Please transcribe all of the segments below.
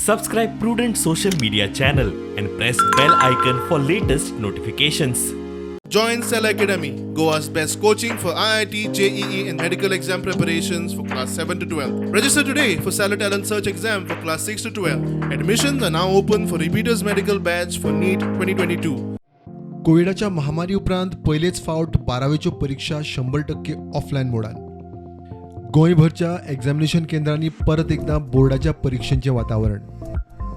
Subscribe Prudent social media channel and press bell icon for latest notifications. Join Cell Academy, Goa's best coaching for IIT, JEE and medical exam preparations for class 7 to 12. Register today for Salad Talent Search exam for class 6 to 12. Admissions are now open for repeaters medical batch for NEET 2022. कोविडाच्या महामारी उपरांत पयलेच फावट 12वीच्यो परीक्षा 100% offline मोडान. गोंयभरच्या examination केंद्रांनी परत एकदा बोर्डाच्या परीक्षेचें वातावरण.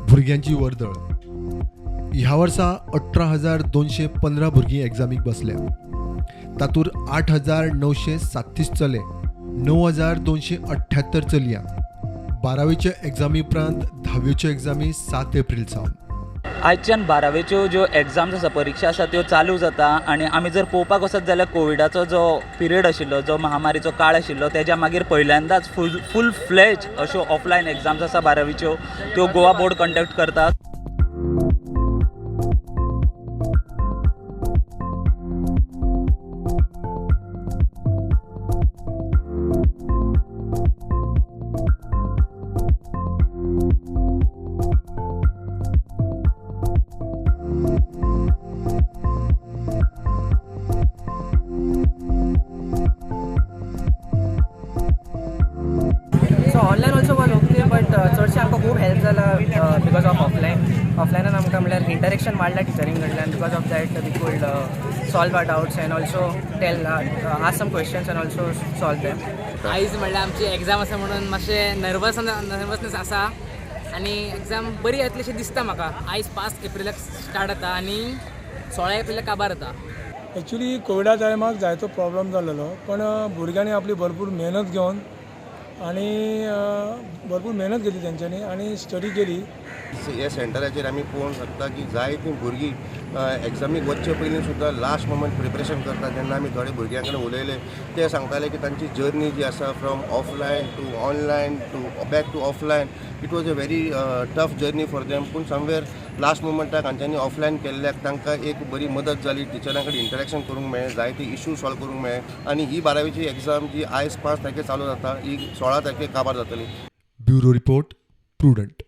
भुरग्यांची वर्दळ. ह्या वर्सा 18,215 भुरगीं एग्जामीक बसल्या. तातूंत 8,937 चले, 9,278 चलयां. 12वीचे एग्जामी उपरांत 10वीच्यो एग्जामी 7 एप्रिल सावन. आयच्यान 12वीच्यो ज्यो एग्जाम्स आसा, परीक्षा आसा, त्यो चालू जाता. आनी आमी जर पळोवपाक वचत जाल्यार कोविडाचो जो पिरियड आशिल्लो, जो महामारीचो काळ आशिल्लो, तेज्या मागीर पहिल्यांदाच फूल फ्लेज अश्यो ऑफलायन एग्जाम्स आसा 12वीच्यो, त्यो गोवा बोर्ड कंडक्ट करता. Online also was okay, but चडशें आमकां खूब हेल्प जाला बिकॉज ऑफ ऑफलायनान आमकां म्हणल्यार इंटरेक्शन वाडला टिचरींग कडल्यान. Because of that we could solve our doubts and also tell ask some questions and also solve them. आयज म्हणल्यार आमची एग्जाम आसा म्हणून मातशें नर्वसनेस आसा आनी एग्जाम बरी येतलीशी दिसता म्हाका. आयज 5 एप्रिलाक स्टार्ट जाता आनी 16 एप्रिलाक काबार जाता. एक्चुली कोविडा टायमाक जायतो प्रॉब्लम जाल्लो, पण भुरग्यांनी आपली भरपूर मेहनत घेवन आणि भरपूर मेहनत घेतली तेंच्यांनी आणि स्टडी केली. ह्या सेंटराचेर आमी पळोवंक शकता की जायतीं भुरगीं एग्जामीक वचचे पयलीं सुद्दां लास्ट मोमेंट प्रिपरेशन करता. जेन्ना आमी थोडे भुरग्यां कडेन उलयले, ते सांगताले की तांची जर्नी जी आसा from offline to online to back to offline, it was a very tough journey for them. पूण समवेर लास्ट मोमेंटाक हांच्यांनी ऑफलायन केल्ल्याक तांकां एक बरी मदत जाली. टिचरां कडेन इंटरेक्शन करूंक मेळ्ळें, जायते इश्यू सॉल्व करूंक मेळ्ळे. आनी ही 12वीची एग्जाम जी आयज 5 तारखेर चालू जाता, ही 16 तारखेर काबार जातली. Bureau report, prudent.